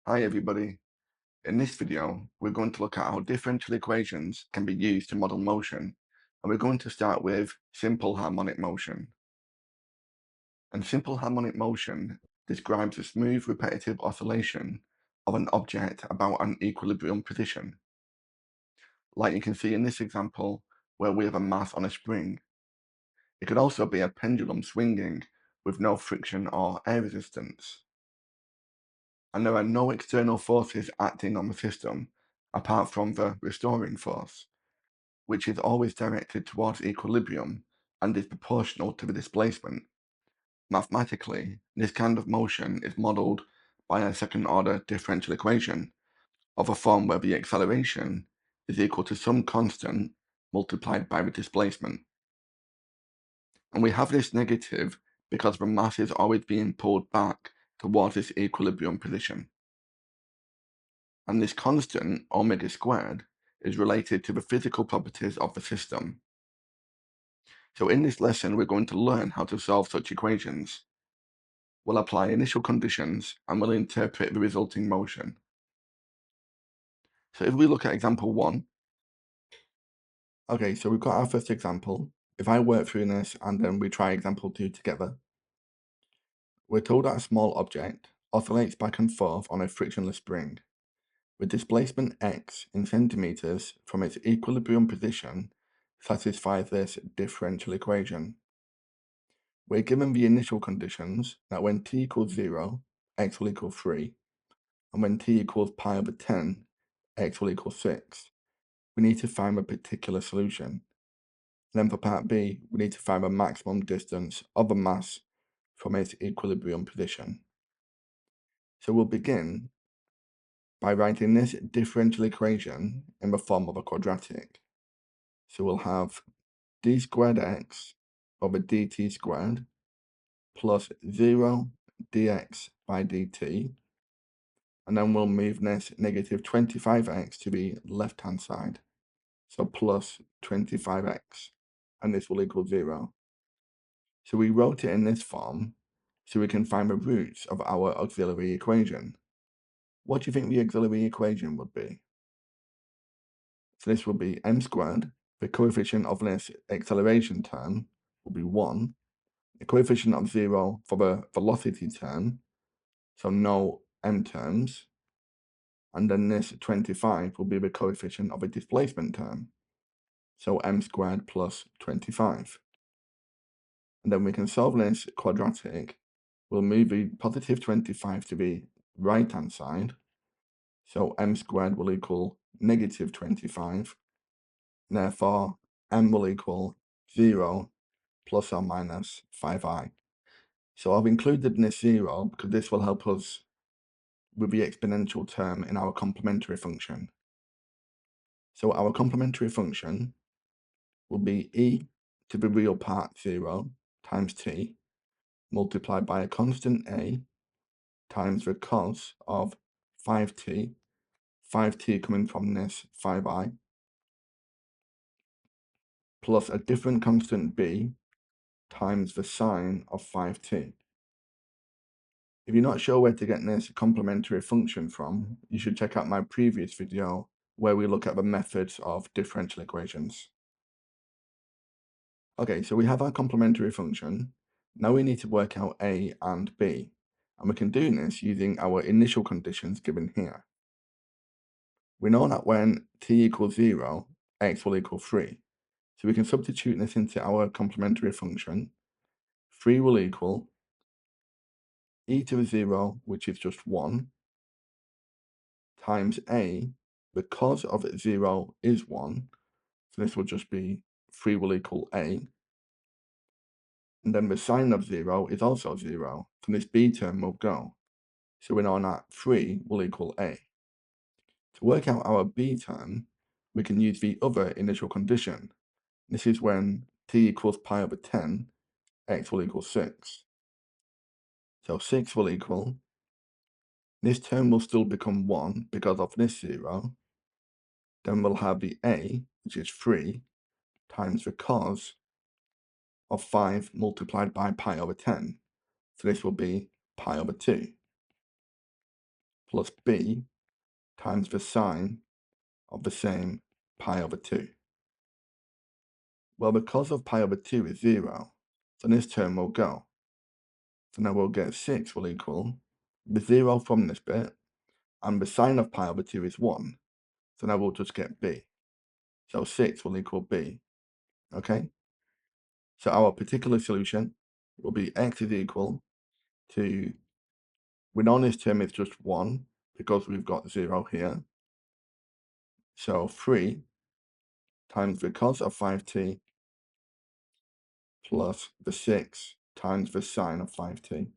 Hi everybody. In this video, we're going to look at how differential equations can be used to model motion, and we're going to start with simple harmonic motion. And simple harmonic motion describes a smooth repetitive oscillation of an object about an equilibrium position. Like you can see in this example, where we have a mass on a spring. It could also be a pendulum swinging with no friction or air resistance. And there are no external forces acting on the system apart from the restoring force, which is always directed towards equilibrium and is proportional to the displacement. Mathematically, this kind of motion is modeled by a second-order differential equation of a form where the acceleration is equal to some constant multiplied by the displacement. And we have this negative because the mass is always being pulled back towards this equilibrium position. And this constant, omega squared, is related to the physical properties of the system. So in this lesson, we're going to learn how to solve such equations. We'll apply initial conditions and we'll interpret the resulting motion. So if we look at example 1, okay, so we've got our first example. If I work through this and then we try example 2 together, we're told that a small object oscillates back and forth on a frictionless spring, with displacement x in centimeters from its equilibrium position satisfies this differential equation. We're given the initial conditions that when t equals 0, x will equal 3, and when t equals pi over 10, x will equal 6. We need to find a particular solution. Then for part B, we need to find the maximum distance of a mass from its equilibrium position. So we'll begin by writing this differential equation in the form of a quadratic. So we'll have d squared x over dt squared plus 0 dx by dt, and then we'll move this negative 25x to the left-hand side, so plus 25x, and this will equal 0. So we wrote it in this form so we can find the roots of our auxiliary equation. What do you think the auxiliary equation would be? So this will be m squared. The coefficient of this acceleration term will be 1. The coefficient of 0 for the velocity term, so no m terms. And then this 25 will be the coefficient of a displacement term, so m squared plus 25. And then we can solve this quadratic. We'll move the positive 25 to the right-hand side, so m squared will equal negative 25. Therefore, m will equal 0 plus or minus 5i. So I've included this 0 because this will help us with the exponential term in our complementary function. So our complementary function will be e to the real part 0 times t multiplied by a constant a times the cos of 5t, 5t coming from this 5i, plus a different constant b times the sine of 5t. If you're not sure where to get this complementary function from, you should check out my previous video where we look at the methods of differential equations. Okay, so we have our complementary function. Now we need to work out a and b, and we can do this using our initial conditions given here. We know that when t equals 0, x will equal 3. So we can substitute this into our complementary function. 3 will equal e to the 0, which is just 1, times a, the cos of 0 is 1, so this will just be 3 will equal a. And then the sine of 0 is also 0, so this b term will go. So we know that 3 will equal a. To work out our b term, we can use the other initial condition. This is when t equals pi over 10, x will equal 6. So 6 will equal, this term will still become 1 because of this 0. Then we'll have the a, which is 3, times the cos of 5 multiplied by pi over 10. So this will be pi over 2. plus b times the sine of the same pi over 2. Well, because of pi over 2 is 0, so this term will go. So now we'll get 6 will equal the 0 from this bit, and the sine of pi over 2 is 1. So now we'll just get b. So 6 will equal b. Okay? So our particular solution will be x is equal to, we know this term is just 1 because we've got 0 here. So 3 times the cos of 5t plus the 6 times the sine of 5t.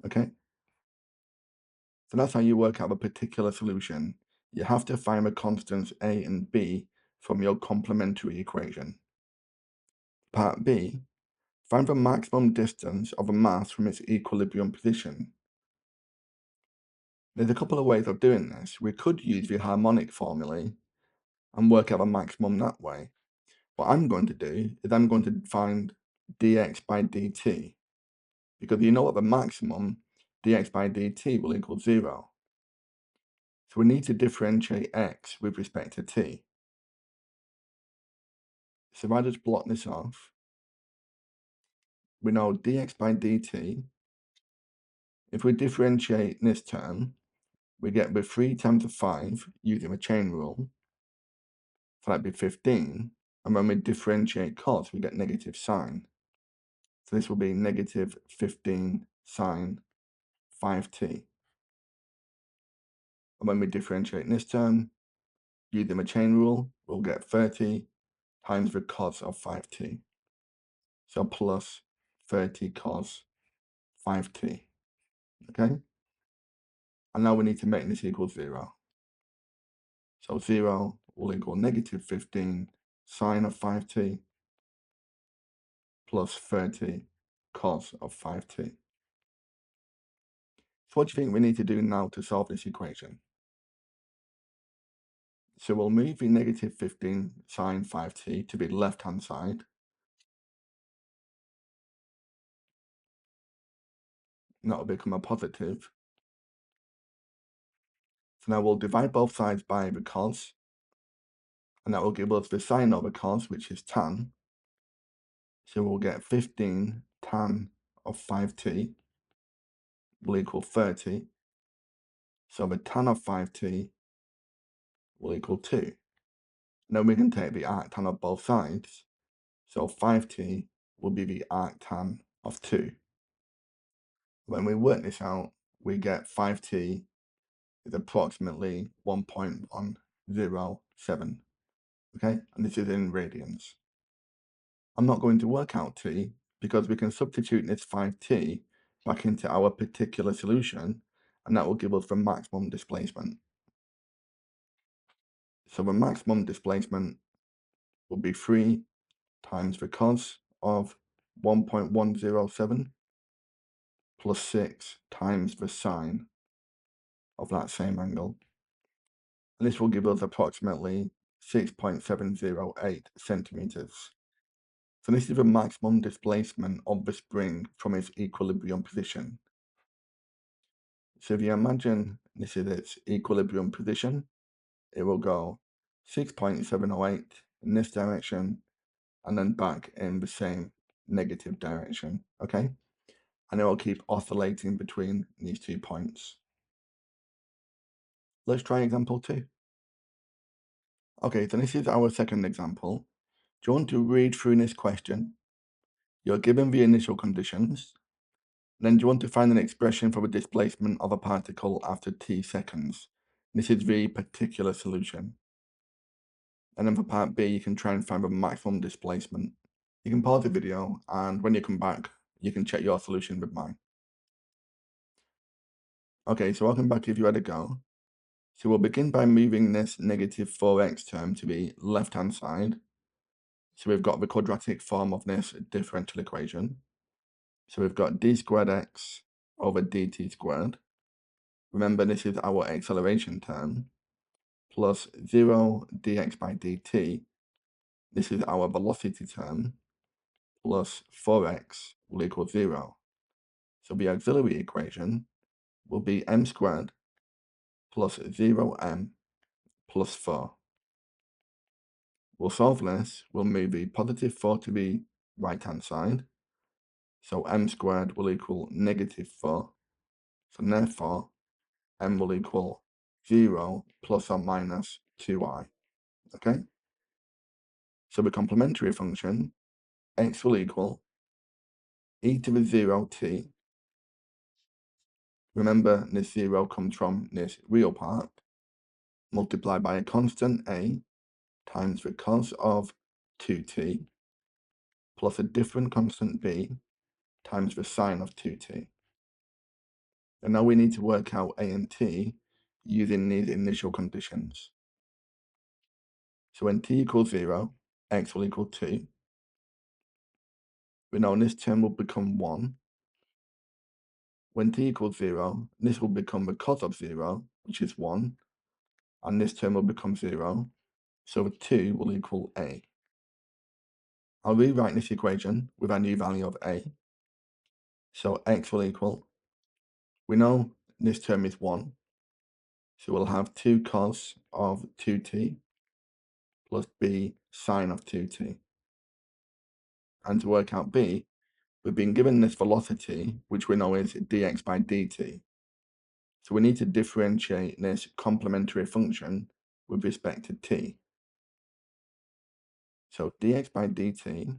Okay? So that's how you work out a particular solution. You have to find the constants a and b from your complementary equation. Part B, find the maximum distance of a mass from its equilibrium position. There's a couple of ways of doing this. We could use the harmonic formulae and work out a maximum that way. What I'm going to do is I'm going to find dx by dt, because you know at the maximum, dx by dt will equal 0. So we need to differentiate x with respect to t. So if I just blot this off, we know dx by dt, if we differentiate this term, we get the 3 times the 5 using the chain rule, so that'd be 15, and when we differentiate cos, we get negative sine. So this will be negative 15 sine 5t. And when we differentiate this term, using the chain rule, we'll get 30 times the cos of 5t. So plus 30 cos 5t. Okay? And now we need to make this equal 0. So 0 will equal negative 15 sine of 5t plus 30 cos of 5t. So what do you think we need to do now to solve this equation? So we'll move the negative 15 sine 5t to the left-hand side. And that will become a positive. So now we'll divide both sides by the cos. And that will give us the sine over cos, which is tan. So we'll get 15 tan of 5t will equal 30. So the tan of 5t will equal 2. Now we can take the arctan of both sides. So 5t will be the arctan of 2. When we work this out, we get 5t is approximately 1.107. Okay, and this is in radians. I'm not going to work out t because we can substitute this 5t back into our particular solution, and that will give us the maximum displacement. So the maximum displacement will be 3 times the cos of 1.107 plus 6 times the sine of that same angle. And this will give us approximately 6.708 centimeters. So this is the maximum displacement of the spring from its equilibrium position. So if you imagine this is its equilibrium position, it will go 6.708 in this direction and then back in the same negative direction, okay? And it will keep oscillating between these 2 points. Let's try example 2. Okay, so this is our second example. Do you want to read through this question? You're given the initial conditions. Then do you want to find an expression for the displacement of a particle after t seconds? This is the particular solution. And then for part B, you can try and find the maximum displacement. You can pause the video, and when you come back, you can check your solution with mine. Okay, so welcome back if you had a go. So we'll begin by moving this negative 4x term to the left-hand side. So we've got the quadratic form of this differential equation. So we've got d squared x over dt squared. Remember, this is our acceleration term, plus 0 dx by dt. This is our velocity term, plus 4x will equal 0. So the auxiliary equation will be m squared plus 0m plus 4. We'll solve this. We'll move the positive 4 to the right-hand side. So m squared will equal negative 4. So therefore, m will equal 0 plus or minus 2i. Okay? So the complementary function, x will equal e to the 0 t. Remember, this 0 comes from this real part, multiplied by a constant a times the cos of 2t plus a different constant b times the sine of 2t. And now we need to work out a and t using these initial conditions. So when t equals 0, x will equal 2. We know this term will become 1. When t equals 0, this will become the cos of 0, which is 1. And this term will become 0. So the 2 will equal a. I'll rewrite this equation with our new value of a. So x will equal, we know this term is 1. So we'll have 2 cos of 2t plus b sine of 2t. And to work out b, we've been given this velocity, which we know is dx by dt. So we need to differentiate this complementary function with respect to t. So dx by dt,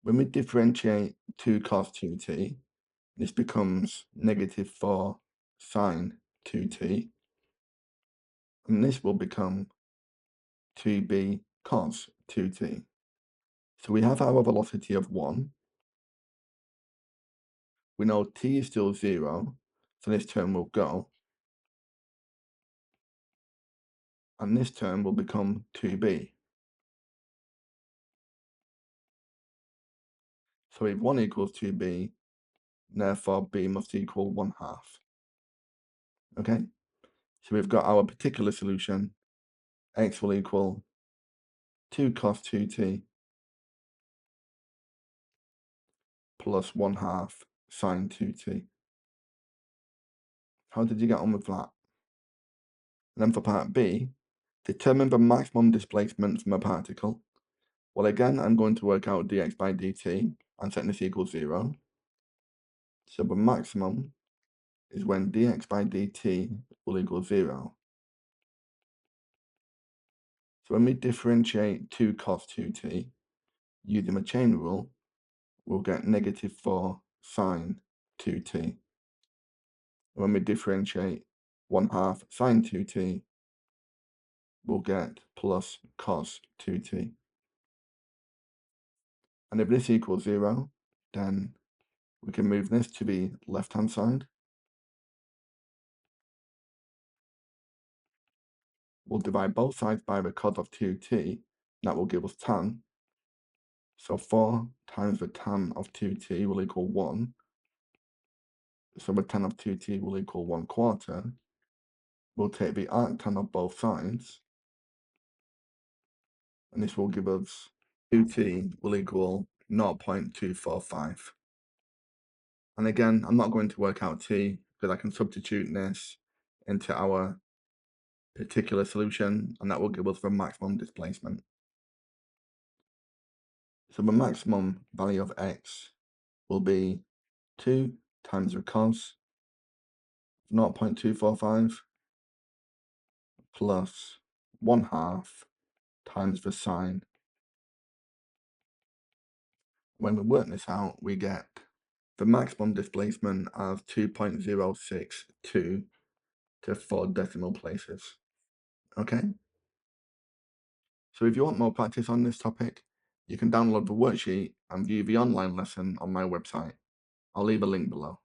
when we differentiate 2 cos 2t, this becomes negative 4 sine 2t. And this will become 2b cos 2t. So we have our velocity of 1. We know t is still 0, so this term will go. And this term will become 2b. So if 1 equals 2b, therefore b must equal 1/2. Okay? So we've got our particular solution. X will equal 2 cos 2t plus 1/2 sine 2t. How did you get on with that? And then for part B, determine the maximum displacement from a particle. Well, again, I'm going to work out dx by dt and set this equals 0. So the maximum is when dx by dt will equal 0. So when we differentiate 2 cos 2t using the chain rule, we'll get negative 4 sine 2t. When we differentiate 1/2 sine 2t, we'll get plus cos 2t. And if this equals 0, then we can move this to the left-hand side. We'll divide both sides by the cos of 2t. That will give us tan. So 4 times the tan of 2t will equal 1. So the tan of 2t will equal 1/4. We'll take the arctan of both sides. And this will give us 2t will equal 0.245. And again, I'm not going to work out t because I can substitute this into our particular solution, and that will give us the maximum displacement. So the maximum value of x will be 2 times the cos 0.245 plus 1/2 times the sine. When we work this out, we get the maximum displacement as 2.062 to 4 decimal places. Okay? So if you want more practice on this topic, you can download the worksheet and view the online lesson on my website. I'll leave a link below.